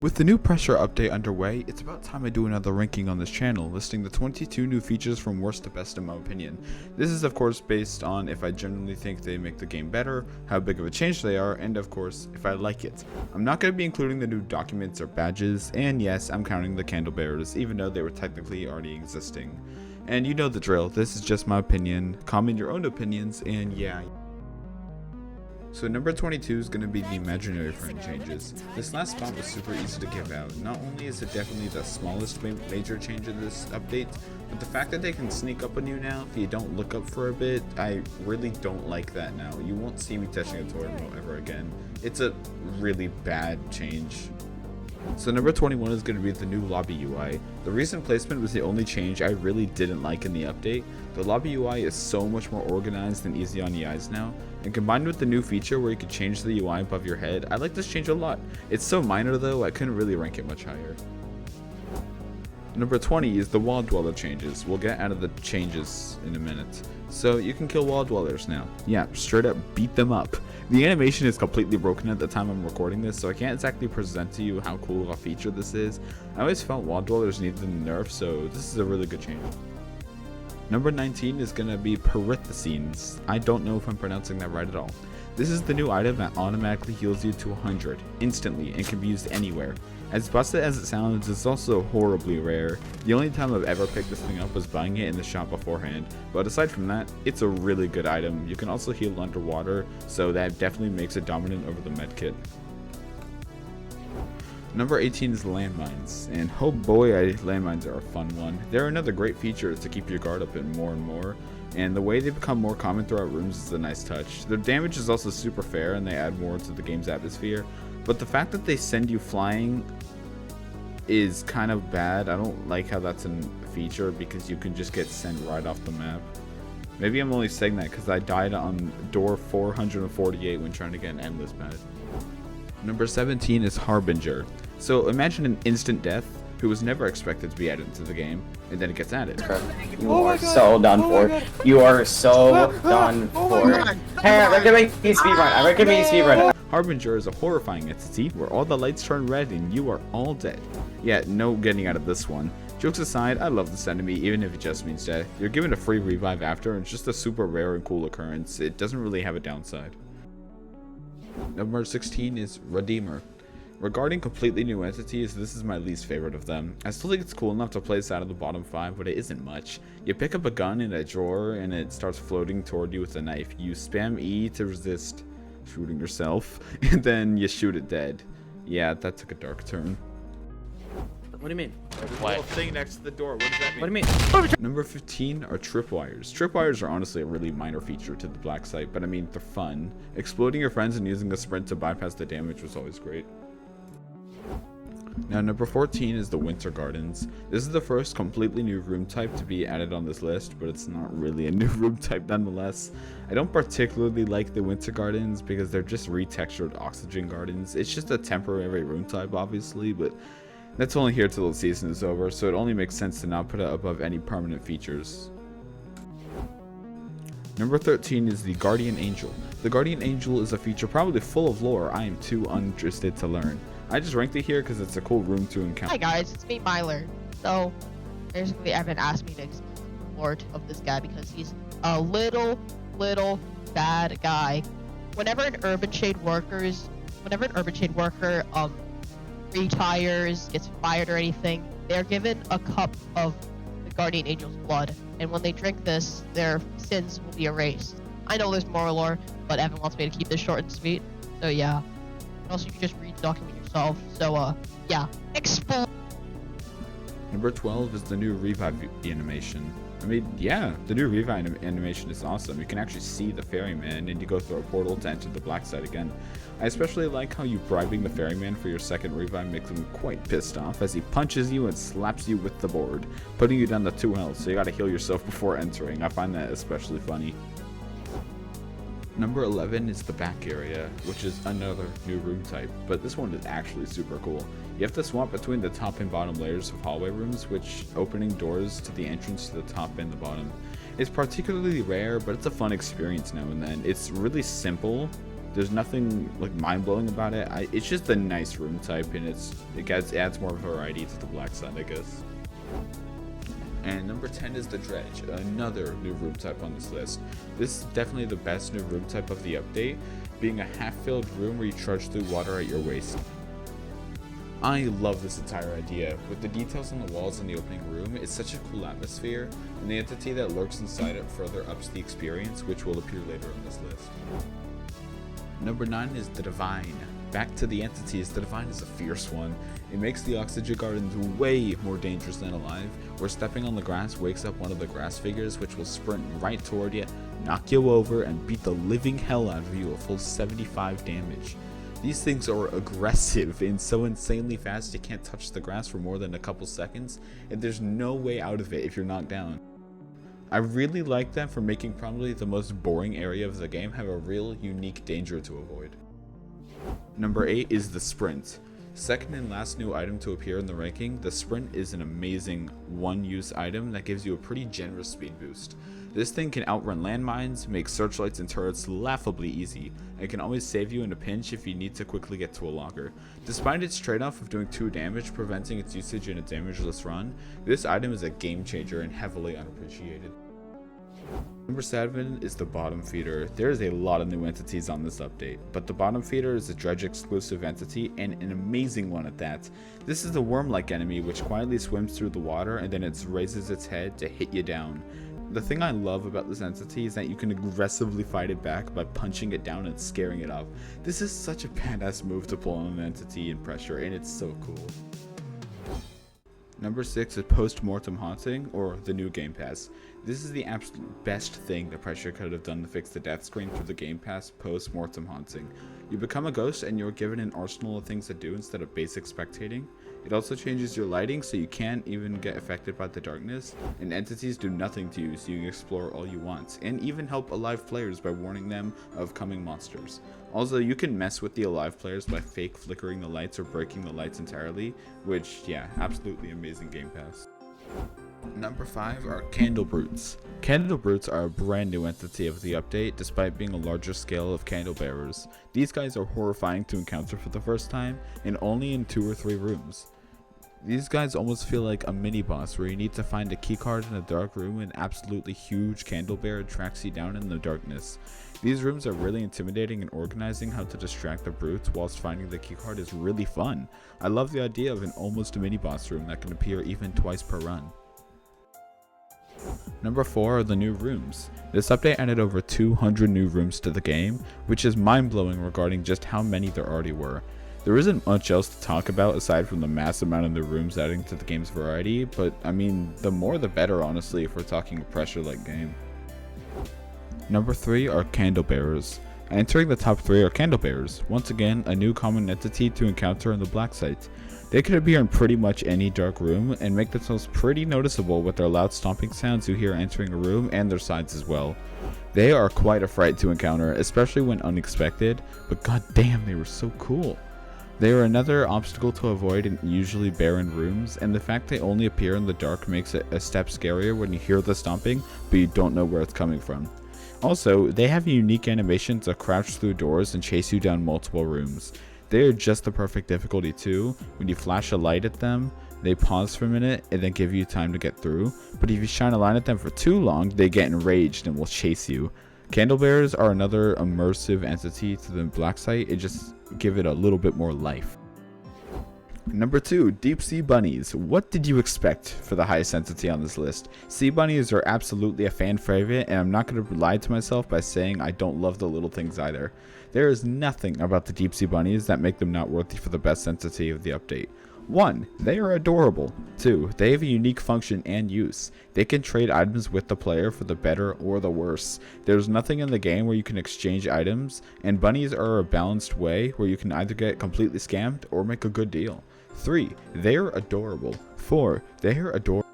With the new pressure update underway, it's about time I do another ranking on this channel, listing the 22 new features from worst to best in my opinion. This is of course based on if I genuinely think they make the game better, how big of a change they are, and of course, if I like it. I'm not going to be including the new documents or badges, and yes, I'm counting the Candlebearers, even though they were technically already existing. And you know the drill, this is just my opinion, comment your own opinions, and yeah. So number 22 is going to be the imaginary friend changes. This last spot was super easy to give out. Not only is it definitely the smallest major change in this update, but the fact that they can sneak up on you now if you don't look up for a bit, I really don't like that now. You won't see me touching a toy remote ever again. It's a really bad change. So number 21 is going to be the new lobby UI. The recent placement was the only change I really didn't like in the update. The lobby UI is so much more organized and easy on the eyes now, and combined with the new feature where you can change the UI above your head, I like this change a lot. It's so minor though, I couldn't really rank it much higher. Number 20 is the wall dweller changes. We'll get out of the changes in a minute. So you can kill wall dwellers now. Yeah, straight up beat them up. The animation is completely broken at the time I'm recording this, so I can't exactly present to you how cool of a feature this is. I always felt wall dwellers needed a nerf, so this is a really good change. Number 19 is going to be Polisin. I don't know if I'm pronouncing that right at all. This is the new item that automatically heals you to 100 instantly and can be used anywhere. As busted as it sounds, it's also horribly rare. The only time I've ever picked this thing up was buying it in the shop beforehand, but aside from that, it's a really good item. You can also heal underwater, so that definitely makes it dominant over the medkit. Number 18 is landmines, and oh boy, landmines are a fun one. They're another great feature to keep your guard up in more and more, and the way they become more common throughout rooms is a nice touch. Their damage is also super fair and they add more to the game's atmosphere, but the fact that they send you flying is kind of bad. I don't like how that's a feature because you can just get sent right off the map. Maybe I'm only saying that because I died on door 448 when trying to get an endless badge. Number 17 is Harbinger. So imagine an instant death who was never expected to be added into the game, and then it gets added. You are so done for. You are so done for. Hey, I recommend you speedrun. I recommend you speedrun. Harbinger is a horrifying entity where all the lights turn red and you are all dead. Yeah, no getting out of this one. Jokes aside, I love this enemy even if it just means death. You're given a free revive after, and it's just a super rare and cool occurrence. It doesn't really have a downside. Number 16 is Redeemer. Regarding completely new entities, this is my least favorite of them. I still think it's cool enough to place out of the bottom 5, but it isn't much. You pick up a gun in a drawer and it starts floating toward you with a knife. You spam E to resist shooting yourself, and then you shoot it dead. Yeah, that took a dark turn. What do you mean? There's a little thing next to the door. What does that mean? What do you mean? Number 15 are Tripwires. Tripwires are honestly a really minor feature to the black site, but I mean, they're fun. Exploding your friends and using a sprint to bypass the damage was always great. Now number 14 is the Winter Gardens. This is the first completely new room type to be added on this list, but it's not really a new room type nonetheless. I don't particularly like the Winter Gardens because they're just retextured oxygen gardens. It's just a temporary room type obviously, but that's only here till the season is over, so it only makes sense to not put it above any permanent features. Number 13 is the Guardian Angel. The Guardian Angel is a feature probably full of lore I am too uninterested to learn. I just ranked it here because it's a cool room to encounter. Hi guys, it's me, Myler. So, basically Evan asked me to explain the lore of this guy because he's a little bad guy. Whenever an urban shade worker retires, gets fired or anything, they're given a cup of the Guardian Angel's blood, and when they drink this, their sins will be erased. I know there's more lore, but Evan wants me to keep this short and sweet, so yeah. Also, you can just read the document yourself, so yeah. Explode! Number 12 is the new revive animation. I mean, yeah, the new revive animation is awesome. You can actually see the ferryman and you go through a portal to enter the black site again. I especially like how you bribing the ferryman for your second revive makes him quite pissed off as he punches you and slaps you with the board, putting you down to 2 health, so you gotta heal yourself before entering. I find that especially funny. Number 11 is the back area, which is another new room type, but this one is actually super cool. You have to swap between the top and bottom layers of hallway rooms, which opening doors to the entrance to the top and the bottom. It's particularly rare, but it's a fun experience now and then. It's really simple, There's nothing like mind-blowing about it. It's just a nice room type, and it adds more variety to the black side, I guess. And number 10 is the Dredge, another new room type on this list. This is definitely the best new room type of the update, being a half-filled room where you trudge through water at your waist. I love this entire idea. With the details on the walls in the opening room, it's such a cool atmosphere, and the entity that lurks inside it further ups the experience, which will appear later in this list. Number 9 is the Divine. Back to the entities, the Divine is a fierce one. It makes the oxygen gardens way more dangerous than alive, where stepping on the grass wakes up one of the grass figures, which will sprint right toward you, knock you over, and beat the living hell out of you a full 75 damage. These things are aggressive and so insanely fast you can't touch the grass for more than a couple seconds, and there's no way out of it if you're knocked down. I really like them for making probably the most boring area of the game have a real unique danger to avoid. Number 8 is the Sprint. Second and last new item to appear in the ranking, the Sprint is an amazing one-use item that gives you a pretty generous speed boost. This thing can outrun landmines, make searchlights and turrets laughably easy, and can always save you in a pinch if you need to quickly get to a locker. Despite its trade-off of doing 2 damage, preventing its usage in a damageless run, this item is a game changer and heavily unappreciated. Number 7 is the Bottom Feeder. There is a lot of new entities on this update, but the Bottom Feeder is a Dredge exclusive entity and an amazing one at that. This is a worm-like enemy which quietly swims through the water and then it raises its head to hit you down. The thing I love about this entity is that you can aggressively fight it back by punching it down and scaring it off. This is such a badass move to pull on an entity in pressure, and it's so cool. Number 6 is Post-Mortem Haunting, or the new Game Pass. This is the absolute best thing that Pressure could have done to fix the death screen for the Game Pass Post-Mortem Haunting. You become a ghost and you're given an arsenal of things to do instead of basic spectating. It also changes your lighting so you can't even get affected by the darkness, and entities do nothing to you so you can explore all you want, and even help alive players by warning them of coming monsters. Also, you can mess with the alive players by fake flickering the lights or breaking the lights entirely, which, yeah, absolutely amazing Game Pass. Number 5 are Candlebearers. Candlebearers are a brand new entity of the update despite being a larger scale of Candlebearers. These guys are horrifying to encounter for the first time and only in 2 or 3 rooms. These guys almost feel like a mini boss where you need to find a keycard in a dark room and absolutely huge Candlebearer tracks you down in the darkness. These rooms are really intimidating, and organizing how to distract the brutes whilst finding the keycard is really fun. I love the idea of an almost mini boss room that can appear even twice per run. Number 4 are the new rooms. This update added over 200 new rooms to the game, which is mind-blowing regarding just how many there already were. There isn't much else to talk about aside from the mass amount of new rooms adding to the game's variety, but I mean, the more the better honestly if we're talking a pressure-like game. Number 3 are Candlebearers. Entering the top 3 are Candlebearers, once again a new common entity to encounter in the black site. They could appear in pretty much any dark room and make themselves pretty noticeable with their loud stomping sounds you hear entering a room and their sides as well. They are quite a fright to encounter, especially when unexpected, but goddamn they were so cool. They are another obstacle to avoid in usually barren rooms, and the fact they only appear in the dark makes it a step scarier when you hear the stomping, but you don't know where it's coming from. Also, they have a unique animation to crouch through doors and chase you down multiple rooms. They are just the perfect difficulty too. When you flash a light at them, they pause for a minute and then give you time to get through, but if you shine a light at them for too long, they get enraged and will chase you. Candlebearers are another immersive entity to the black site, it just give it a little bit more life. Number 2, Deep Sea Bunnies. What did you expect for the highest entity on this list? Sea Bunnies are absolutely a fan favorite, and I'm not going to lie to myself by saying I don't love the little things either. There is nothing about the Deep Sea Bunnies that make them not worthy for the best entity of the update. 1. They are adorable. 2. They have a unique function and use. They can trade items with the player for the better or the worse. There's nothing in the game where you can exchange items, and bunnies are a balanced way where you can either get completely scammed or make a good deal. 3. They are adorable. 4. They are adorable.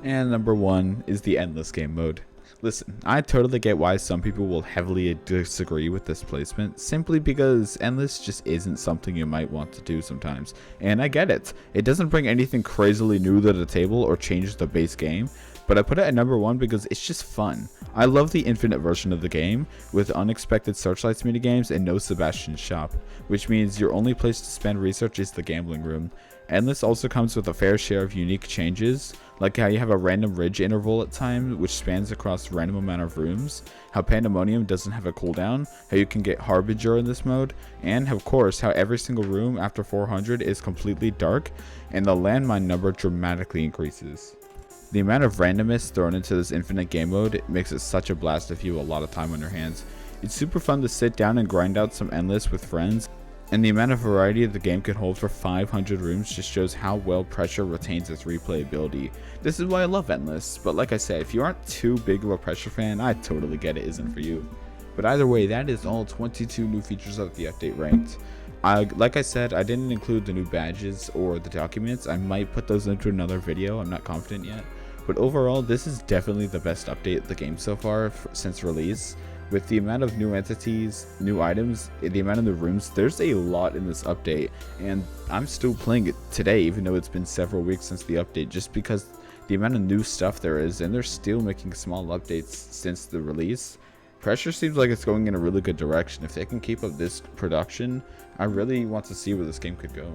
And number 1 is the endless game mode. Listen, I totally get why some people will heavily disagree with this placement, simply because endless just isn't something you might want to do sometimes, and I get it. It doesn't bring anything crazily new to the table or change the base game, but I put it at number 1 because it's just fun. I love the infinite version of the game, with unexpected searchlights minigames and no Sebastian's shop, which means your only place to spend research is the gambling room. Endless also comes with a fair share of unique changes, like how you have a random ridge interval at times which spans across random amount of rooms, how Pandemonium doesn't have a cooldown, how you can get Harbinger in this mode, and of course how every single room after 400 is completely dark and the landmine number dramatically increases. The amount of randomness thrown into this infinite game mode makes it such a blast if you have a lot of time on your hands. It's super fun to sit down and grind out some Endless with friends, and the amount of variety the game can hold for 500 rooms just shows how well Pressure retains its replayability. This is why I love Endless, but like I said, if you aren't too big of a Pressure fan, I totally get it isn't for you. But either way, that is all 22 new features of the update ranked. Like I said, I didn't include the new badges or the documents. I might put those into another video, I'm not confident yet. But overall, this is definitely the best update of the game so far since release. With the amount of new entities, new items, the amount of new rooms, there's a lot in this update, and I'm still playing it today even though it's been several weeks since the update, just because the amount of new stuff there is, and they're still making small updates since the release. Pressure seems like it's going in a really good direction. If they can keep up this production, I really want to see where this game could go.